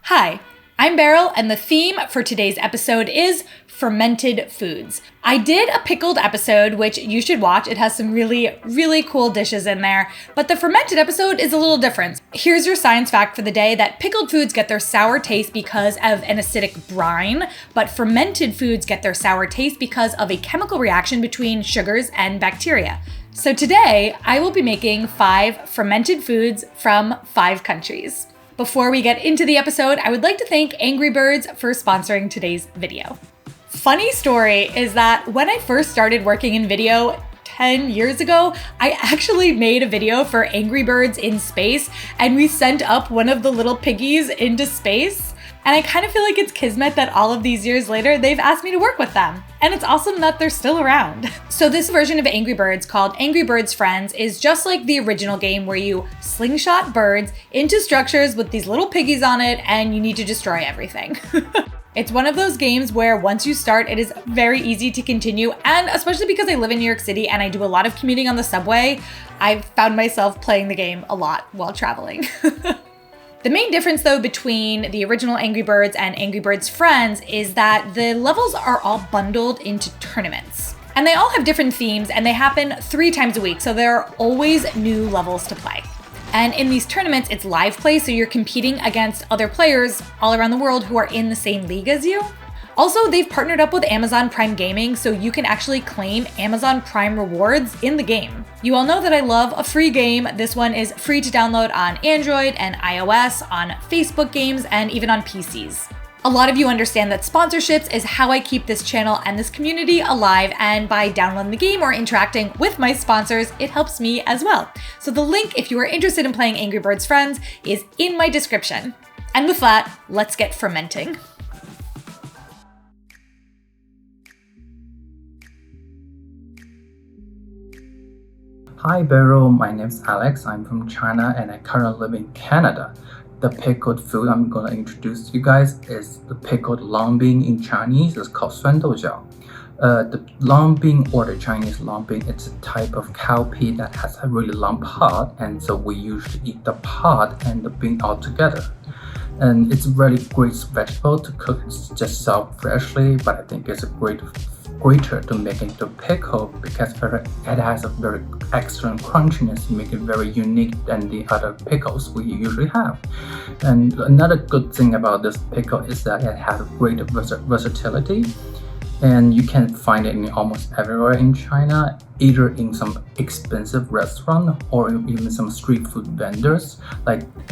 Hi, I'm Beryl, and the theme for today's episode is fermented foods. I did a pickled episode, which you should watch. It has some really cool dishes in there, but the fermented episode is a little different. Here's your science fact for the day, that pickled foods get their sour taste because of an acidic brine, but fermented foods get their sour taste because of a chemical reaction between sugars and bacteria. So today, I will be making 5 fermented foods from 5 countries. Before we get into the episode, I would like to thank Angry Birds for sponsoring today's video. Funny story is that when I first started working in video 10 years ago, I actually made a video for Angry Birds in space, and we sent up one of the little piggies into space. And I kind of feel like it's kismet that all of these years later, they've asked me to work with them. And it's awesome that they're still around. So this version of Angry Birds, called Angry Birds Friends, is just like the original game where you slingshot birds into structures with these little piggies on it and you need to destroy everything. It's one of those games where once you start, it is very easy to continue. And especially because I live in New York City and I do a lot of commuting on the subway, I've found myself playing the game a lot while traveling. The main difference though between the original Angry Birds and Angry Birds Friends is that the levels are all bundled into tournaments. And they all have different themes and they happen 3 times a week, so there are always new levels to play. And in these tournaments, it's live play, so you're competing against other players all around the world who are in the same league as you. Also, they've partnered up with Amazon Prime Gaming, so you can actually claim Amazon Prime rewards in the game. You all know that I love a free game. This one is free to download on Android and iOS, on Facebook games, and even on PCs. A lot of you understand that sponsorships is how I keep this channel and this community alive, and by downloading the game or interacting with my sponsors, it helps me as well. So the link, if you are interested in playing Angry Birds Friends, is in my description. And with that, let's get fermenting. Hi Beryl, my name is Alex. I'm from China and I currently live in Canada. The pickled food I'm going to introduce to you guys is the pickled longbean. In Chinese. It's called Suan. The longbean, or the Chinese longbean, it's a type of cowpea that has a really long pod, and so we usually eat the pod and the bean all together. And it's a really great vegetable to cook. It's just served freshly, but I think it's a greater to make into pickle because it has a very excellent crunchiness, make it very unique than the other pickles we usually have. And another good thing about this pickle is that it has great versatility, and you can find it in almost everywhere in China, either in some expensive restaurant or even some street food vendors.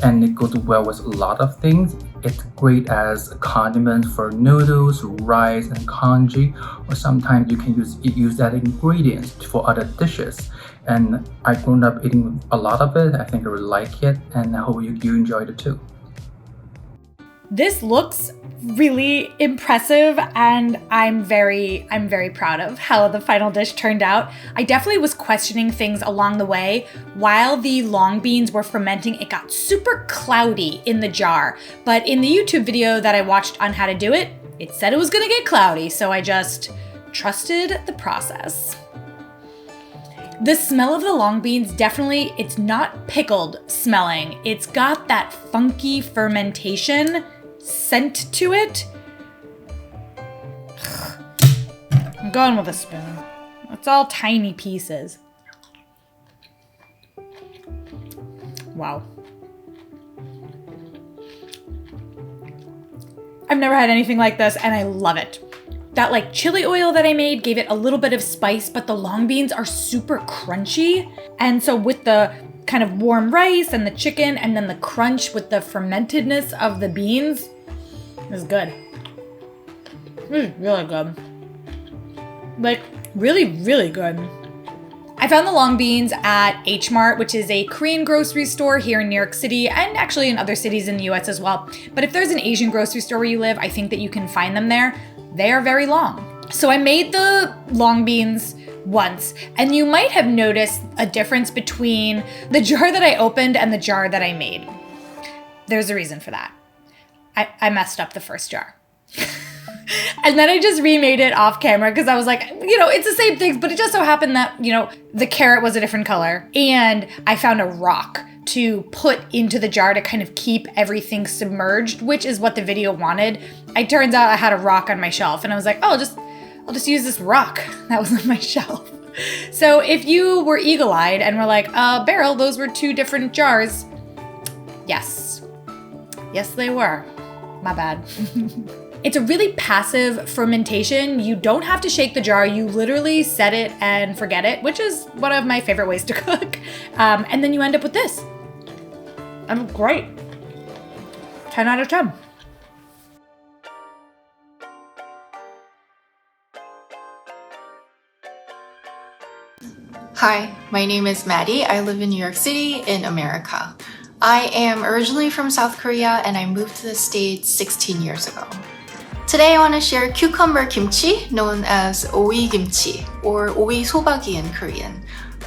And it goes well with a lot of things. It's great as a condiment for noodles, rice, and congee, or sometimes you can use that ingredients for other dishes. And I've grown up eating a lot of it. I think I really like it, and I hope you enjoyed it too. This looks really impressive, and I'm very proud of how the final dish turned out. I definitely was questioning things along the way. While the long beans were fermenting, it got super cloudy in the jar. But in the YouTube video that I watched on how to do it, it said it was gonna get cloudy, so I just trusted the process. The smell of the long beans, definitely, it's not pickled smelling. It's got that funky fermentation scent to it. I'm going with a spoon. It's all tiny pieces. Wow. I've never had anything like this and I love it. That chili oil that I made gave it a little bit of spice, but the long beans are super crunchy. And so with the kind of warm rice and the chicken and then the crunch with the fermentedness of the beans, is good. It's really good. Really good. I found the long beans at H Mart, which is a Korean grocery store here in New York City and actually in other cities in the US as well. But if there's an Asian grocery store where you live, I think that you can find them there. They are very long. So I made the long beans once, and you might have noticed a difference between the jar that I opened and the jar that I made. There's a reason for that. I messed up the first jar. And then I just remade it off camera because I was like, it's the same things, but it just so happened that, the carrot was a different color. And I found a rock to put into the jar to kind of keep everything submerged, which is what the video wanted. It turns out I had a rock on my shelf and I was like, I'll just use this rock that was on my shelf. So if you were eagle-eyed and were like, Beryl, those were two different jars. Yes, they were. My bad. It's a really passive fermentation. You don't have to shake the jar. You literally set it and forget it, which is one of my favorite ways to cook. And then you end up with this. And great. 10 out of 10. Hi, my name is Maddy. I live in New York City in America. I am originally from South Korea and I moved to the States 16 years ago. Today I want to share cucumber kimchi, known as Oi kimchi or Oi Sobagi in Korean.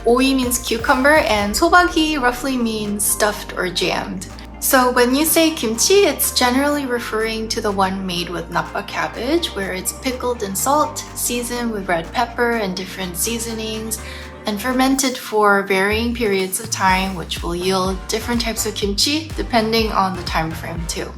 Oi means cucumber and Sobagi roughly means stuffed or jammed. So when you say kimchi, it's generally referring to the one made with nappa cabbage, where it's pickled in salt, seasoned with red pepper and different seasonings, and fermented for varying periods of time, which will yield different types of kimchi depending on the time frame too.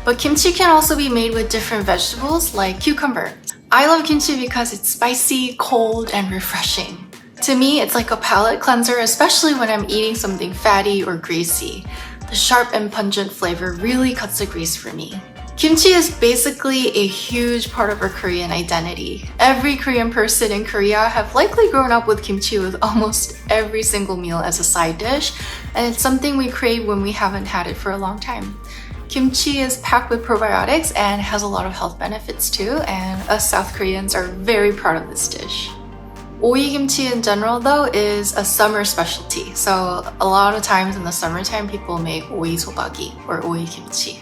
But kimchi can also be made with different vegetables like cucumber. I love kimchi because it's spicy, cold, and refreshing. To me, it's like a palate cleanser, especially when I'm eating something fatty or greasy. The sharp and pungent flavor really cuts the grease for me. Kimchi is basically a huge part of our Korean identity. Every Korean person in Korea have likely grown up with kimchi with almost every single meal as a side dish, and it's something we crave when we haven't had it for a long time. Kimchi is packed with probiotics and has a lot of health benefits too, and us South Koreans are very proud of this dish. Oi kimchi in general though is a summer specialty, so a lot of times in the summertime people make oi sobagi or oi kimchi.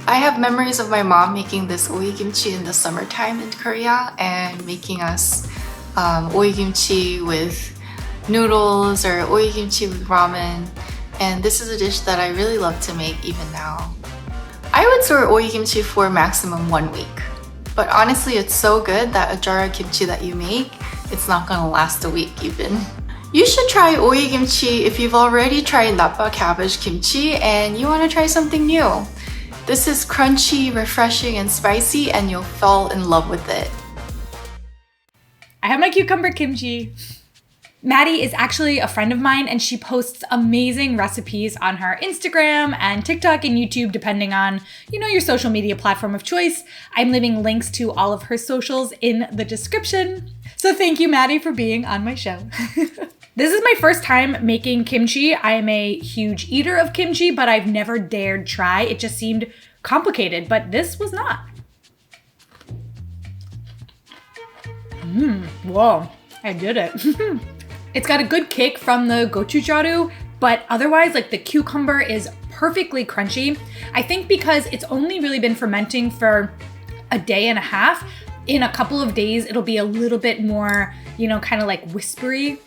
I have memories of my mom making this oi kimchi in the summertime in Korea and making us oi kimchi with noodles or oi kimchi with ramen. And this is a dish that I really love to make even now. I would store oi kimchi for maximum 1 week. But honestly, it's so good that a jar of kimchi that you make, it's not gonna last a week even. You should try oi kimchi if you've already tried nappa cabbage kimchi and you wanna try something new. This is crunchy, refreshing, and spicy, and you'll fall in love with it. I have my cucumber kimchi. Maddy is actually a friend of mine and she posts amazing recipes on her Instagram and TikTok and YouTube, depending on, your social media platform of choice. I'm leaving links to all of her socials in the description. So thank you, Maddy, for being on my show. This is my first time making kimchi. I am a huge eater of kimchi, but I've never dared try. It just seemed complicated, but this was not. Whoa, I did it. It's got a good kick from the gochujang, but otherwise, the cucumber is perfectly crunchy. I think because it's only really been fermenting for a day and a half, in a couple of days, it'll be a little bit more, kind of whispery.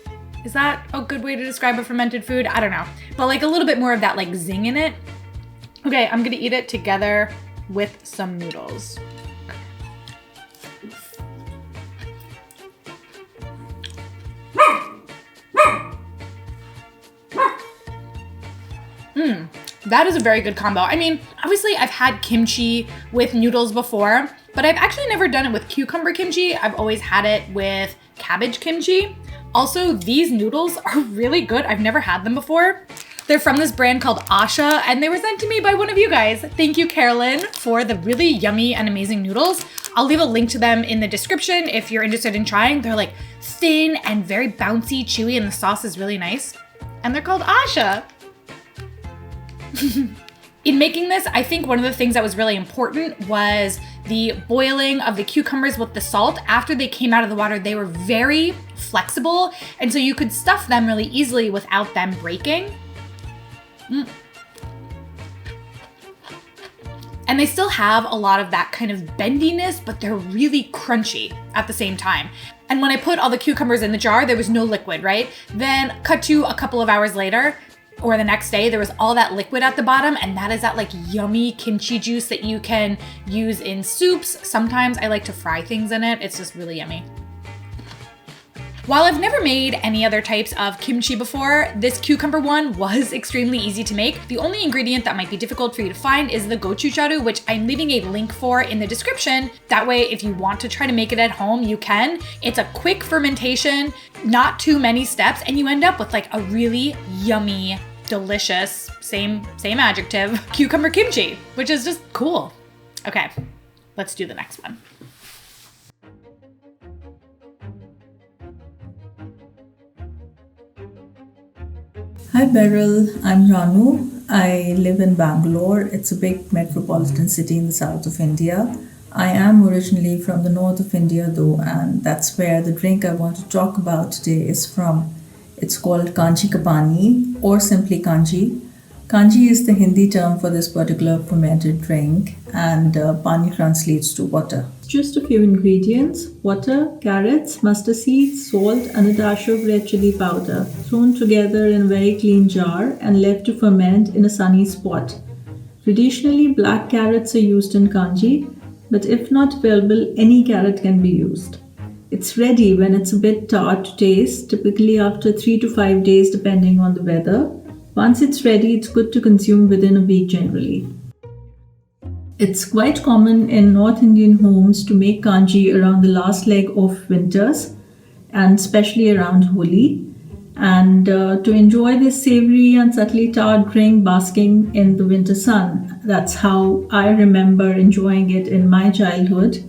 Is that a good way to describe a fermented food? I don't know. But a little bit more of that zing in it. Okay, I'm gonna eat it together with some noodles. That is a very good combo. I mean, obviously I've had kimchi with noodles before, but I've actually never done it with cucumber kimchi. I've always had it with cabbage kimchi. Also, these noodles are really good. I've never had them before. They're from this brand called Asha, and they were sent to me by one of you guys. Thank you, Carolyn, for the really yummy and amazing noodles. I'll leave a link to them in the description if you're interested in trying. They're thin and very bouncy, chewy, and the sauce is really nice. And they're called Asha. In making this, I think one of the things that was really important was the boiling of the cucumbers with the salt. After they came out of the water, they were very flexible, and so you could stuff them really easily without them breaking. And they still have a lot of that kind of bendiness, but they're really crunchy at the same time. And when I put all the cucumbers in the jar, there was no liquid, right? Then cut to a couple of hours later, or the next day, there was all that liquid at the bottom, and that is that like yummy kimchi juice that you can use in soups. Sometimes I like to fry things in it. It's just really yummy. While I've never made any other types of kimchi before, this cucumber one was extremely easy to make. The only ingredient that might be difficult for you to find is the gochujang, which I'm leaving a link for in the description. That way, if you want to try to make it at home, you can. It's a quick fermentation, not too many steps, and you end up with like a really yummy, delicious, same adjective, cucumber kimchi, which is just cool. Okay, let's do the next one. Hi Beryl, I'm Ranu. I live in Bangalore. It's a big metropolitan city in the south of India. I am originally from the north of India though, and that's where the drink I want to talk about today is from. It's called Kanji Ka Pani or simply Kanji. Kanji is the Hindi term for this particular fermented drink, and Pani translates to water. Just a few ingredients: water, carrots, mustard seeds, salt, and a dash of red chilli powder, thrown together in a very clean jar and left to ferment in a sunny spot. Traditionally, black carrots are used in kanji, but if not available, any carrot can be used. It's ready when it's a bit tart to taste, typically after 3 to 5 days depending on the weather. Once it's ready, it's good to consume within a week generally. It's quite common in North Indian homes to make kanji around the last leg of winters and especially around Holi, and to enjoy this savory and subtly tart drink basking in the winter sun. That's how I remember enjoying it in my childhood.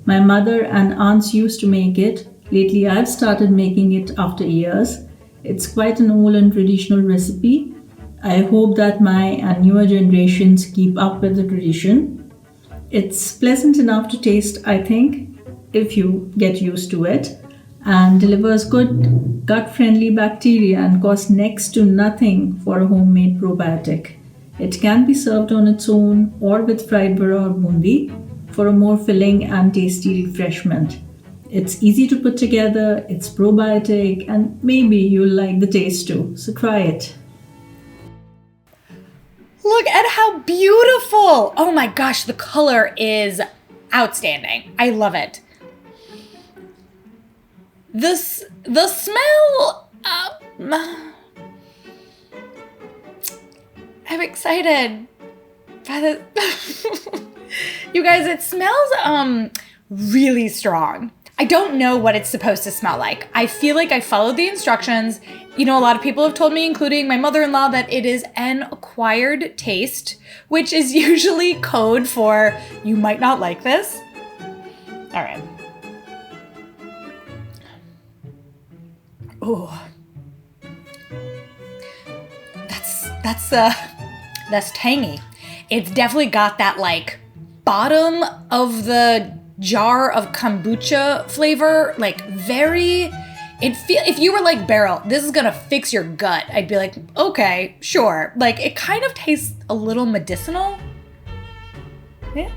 My mother and aunts used to make it. Lately I've started making it after years. It's quite an old and traditional recipe. I hope that my and newer generations keep up with the tradition. It's pleasant enough to taste, I think, if you get used to it, and delivers good gut-friendly bacteria and costs next to nothing for a homemade probiotic. It can be served on its own or with fried vada or boondi for a more filling and tasty refreshment. It's easy to put together, it's probiotic, and maybe you'll like the taste too, so try it. Look at how beautiful! Oh my gosh, the color is outstanding. I love it. The smell, I'm excited by the, you guys, it smells really strong. I don't know what it's supposed to smell like. I feel like I followed the instructions. You know, a lot of people have told me, including my mother-in-law, that it is an acquired taste, which is usually code for you might not like this. All right. Oh, that's tangy. It's definitely got that like bottom of the jar of kombucha flavor, like very, if you were like, Beryl, this is gonna fix your gut, I'd be like, okay, sure. Like, it kind of tastes a little medicinal. Yeah.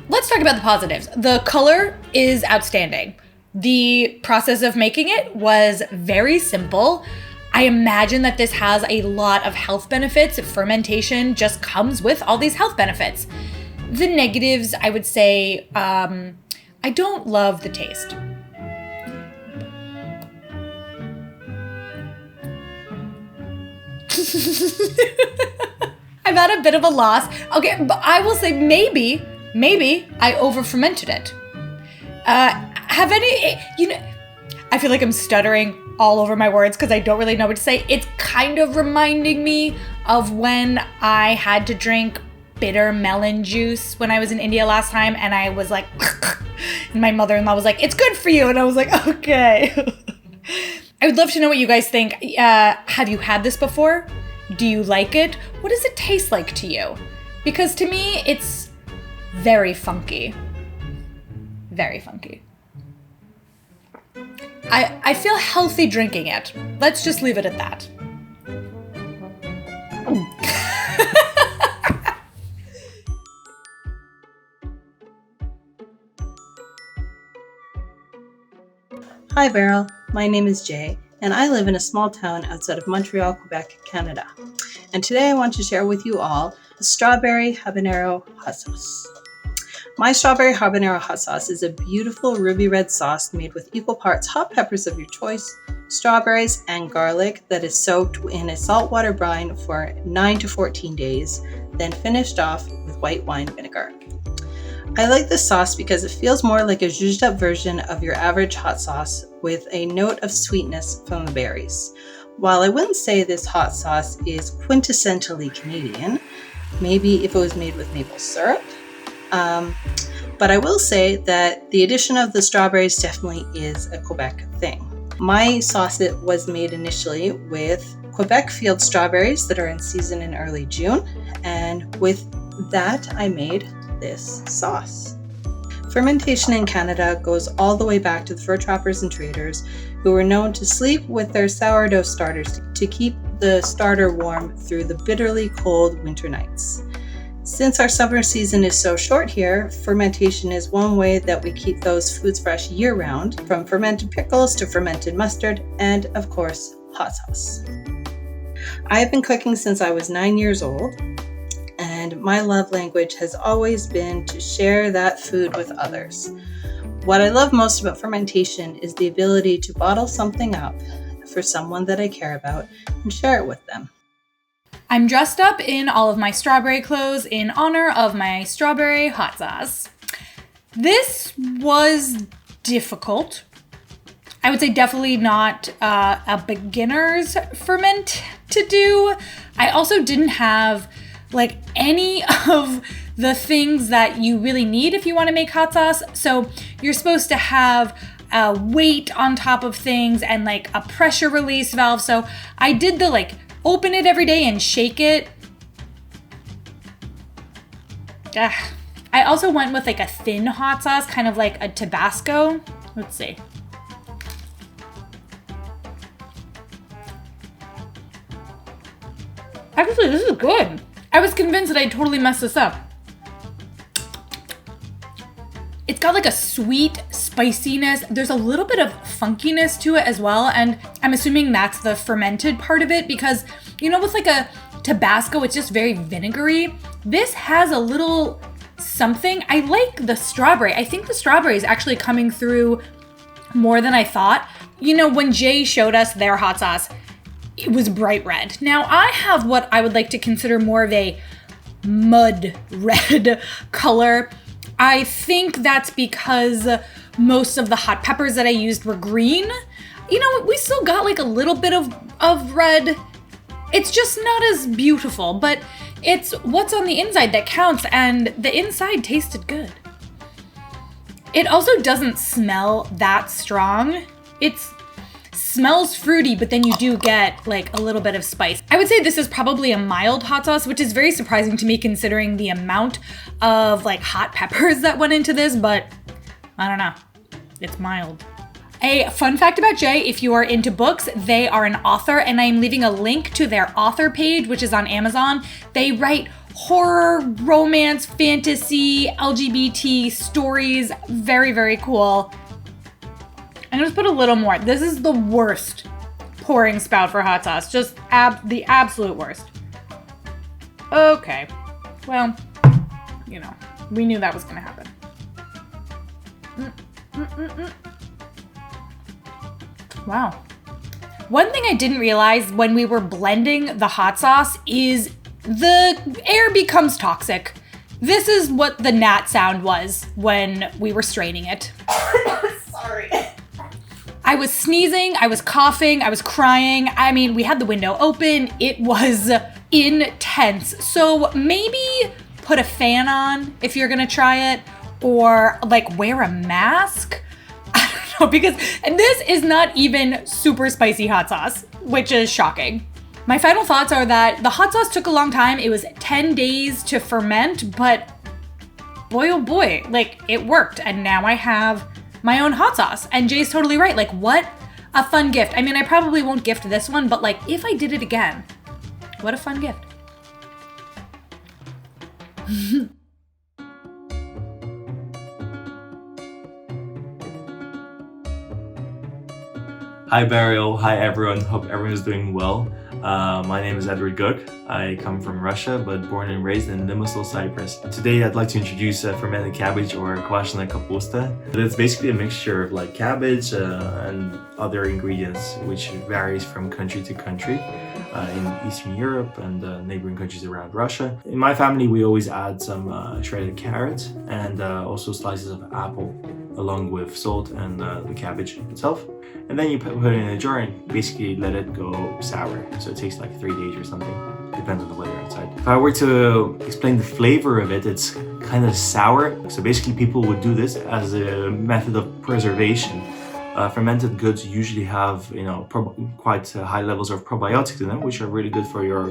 Let's talk about the positives. The color is outstanding. The process of making it was very simple. I imagine that this has a lot of health benefits. Fermentation just comes with all these health benefits. The negatives, I would say, I don't love the taste. I'm at a bit of a loss. Okay, but I will say maybe I over-fermented it. Have any, you know, I feel like I'm stuttering all over my words because I don't really know what to say. It's kind of reminding me of when I had to drink bitter melon juice when I was in India last time, and I was like, and my mother-in-law was like, it's good for you. And I was like, okay. I would love to know what you guys think. Have you had this before? Do you like it? What does it taste like to you? Because to me, it's very funky. Very funky. I feel healthy drinking it. Let's just leave it at that. Hi Beryl, my name is Jay, and I live in a small town outside of Montreal, Quebec, Canada. And today I want to share with you all the Strawberry-Habanero hot sauce. My Strawberry-Habanero hot sauce is a beautiful ruby red sauce made with equal parts hot peppers of your choice, strawberries, and garlic that is soaked in a saltwater brine for 9 to 14 days, then finished off with white wine vinegar. I like this sauce because it feels more like a zhuzhed up version of your average hot sauce with a note of sweetness from the berries. While I wouldn't say this hot sauce is quintessentially Canadian, maybe if it was made with maple syrup, but I will say that the addition of the strawberries definitely is a Quebec thing. My sauce was made initially with Quebec field strawberries that are in season in early June, and with that I made this sauce. Fermentation in Canada goes all the way back to the fur trappers and traders who were known to sleep with their sourdough starters to keep the starter warm through the bitterly cold winter nights. Since our summer season is so short here, fermentation is one way that we keep those foods fresh year-round, from fermented pickles to fermented mustard, and of course, hot sauce. I have been cooking since I was 9 years old, and my love language has always been to share that food with others. What I love most about fermentation is the ability to bottle something up for someone that I care about and share it with them. I'm dressed up in all of my strawberry clothes in honor of my strawberry hot sauce. This was difficult. I would say definitely not a beginner's ferment to do. I also didn't have like any of the things that you really need if you want to make hot sauce. So you're supposed to have a weight on top of things and like a pressure release valve. So I did the like open it every day and shake it. I also went with like a thin hot sauce, kind of like a Tabasco. Let's see. Actually, this is good. I was convinced that I'd totally messed this up. It's got like a sweet spiciness. There's a little bit of funkiness to it as well. And I'm assuming that's the fermented part of it because, you know, with like a Tabasco, it's just very vinegary. This has a little something. I like the strawberry. I think the strawberry is actually coming through more than I thought. You know, when Jay showed us their hot sauce, it was bright red. Now I have what I would like to consider more of a mud red color. I think that's because most of the hot peppers that I used were green. You know, we still got like a little bit of red. It's just not as beautiful, but it's what's on the inside that counts, and the inside tasted good. It also doesn't smell that strong. It smells fruity, but then you do get like a little bit of spice. I would say this is probably a mild hot sauce, which is very surprising to me considering the amount of like hot peppers that went into this, but I don't know, it's mild. A fun fact about Jay, if you are into books, they are an author, and I am leaving a link to their author page, which is on Amazon. They write horror, romance, fantasy, LGBT stories. Very, very cool. I'm gonna just put a little more. This is the worst pouring spout for hot sauce. Just the absolute worst. Okay. Well, you know, we knew that was gonna happen. Wow. One thing I didn't realize when we were blending the hot sauce is the air becomes toxic. This is what the gnat sound was when we were straining it. Sorry. I was sneezing, I was coughing, I was crying. I mean, we had the window open. It was intense. So maybe put a fan on if you're gonna try it, or like wear a mask. I don't know, because and this is not even super spicy hot sauce, which is shocking. My final thoughts are that the hot sauce took a long time. It was 10 days to ferment, but boy, oh boy, like it worked. And now I have my own hot sauce. And Jay's totally right. Like, what a fun gift. I mean, I probably won't gift this one, but like if I did it again, what a fun gift. Hi Beryl, hi everyone, hope everyone is doing well. My name is Edward Guk. I come from Russia, but born and raised in Limassol, Cyprus. Today I'd like to introduce fermented cabbage or Kvashenaya Kapusta. It's basically a mixture of like cabbage and other ingredients which varies from country to country in Eastern Europe and neighboring countries around Russia. In my family we always add some shredded carrot and also slices of apple along with salt and the cabbage itself. And then you put it in a jar and basically let it go sour. So it takes like 3 days or something. Depends on the weather outside. If I were to explain the flavor of it, it's kind of sour. So basically people would do this as a method of preservation. Fermented goods usually have, quite high levels of probiotics in them, which are really good for your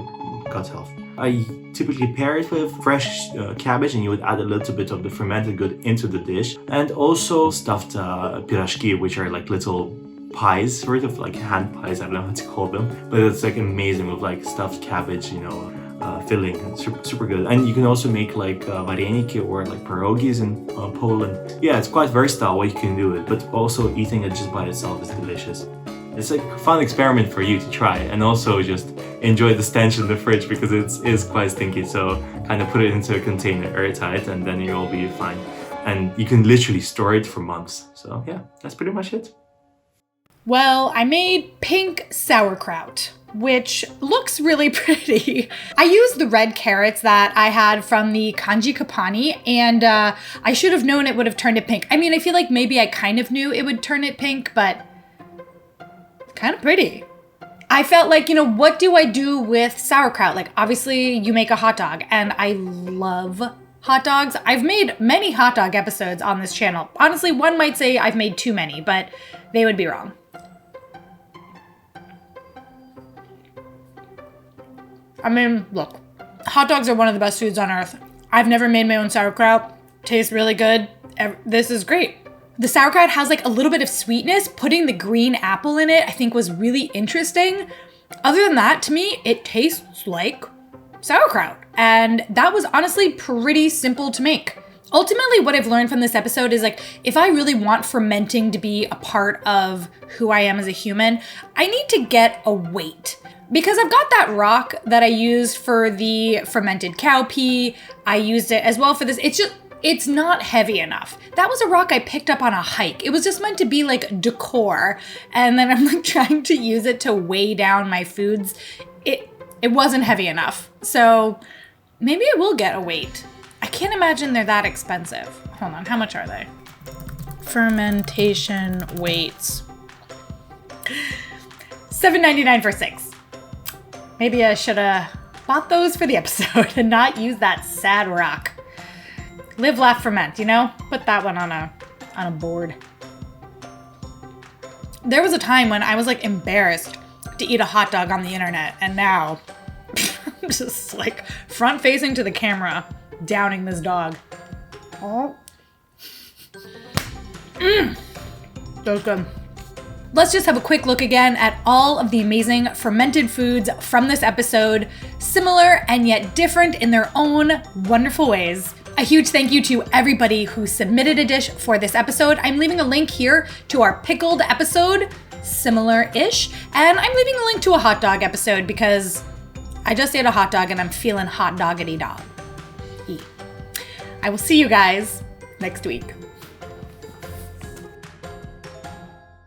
gut health. I typically pair it with fresh cabbage, and you would add a little bit of the fermented good into the dish, and also stuffed pirashki, which are like little pies, sort of like hand pies. I don't know how to call them, but it's like amazing with like stuffed cabbage, filling. It's super good. And you can also make like vareniki or like pierogies in Poland. Yeah, it's quite versatile what you can do it, but also eating it just by itself is delicious. It's like a fun experiment for you to try, and also just enjoy the stench in the fridge because it is quite stinky. So kind of put it into a container airtight, and then you'll be fine. And you can literally store it for months. So yeah, that's pretty much it. Well, I made pink sauerkraut, which looks really pretty. I used the red carrots that I had from the Kanji Ka Pani, and I should have known it would have turned it pink. I mean, I feel like maybe I kind of knew it would turn it pink, but kind of pretty. I felt like, what do I do with sauerkraut? Like, obviously you make a hot dog, and I love hot dogs. I've made many hot dog episodes on this channel. Honestly, one might say I've made too many, but they would be wrong. I mean, look, hot dogs are one of the best foods on earth. I've never made my own sauerkraut. Tastes really good. This is great. The sauerkraut has like a little bit of sweetness. Putting the green apple in it, I think was really interesting. Other than that, to me, it tastes like sauerkraut. And that was honestly pretty simple to make. Ultimately, what I've learned from this episode is like, if I really want fermenting to be a part of who I am as a human, I need to get a weight. Because I've got that rock that I used for the fermented cowpea. I used it as well for this. It's not heavy enough. That was a rock I picked up on a hike. It was just meant to be like decor. And then I'm like trying to use it to weigh down my foods. It wasn't heavy enough. So maybe I will get a weight. I can't imagine they're that expensive. Hold on, how much are they? Fermentation weights. $7.99 for 6. Maybe I should have bought those for the episode and not use that sad rock. Live, laugh, ferment, Put that one on a board. There was a time when I was like embarrassed to eat a hot dog on the internet, and now I'm just like front facing to the camera, downing this dog. Oh. That was good. Let's just have a quick look again at all of the amazing fermented foods from this episode, similar and yet different in their own wonderful ways. A huge thank you to everybody who submitted a dish for this episode. I'm leaving a link here to our pickled episode, similar-ish, and I'm leaving a link to a hot dog episode because I just ate a hot dog and I'm feeling hot doggity dog. I will see you guys next week.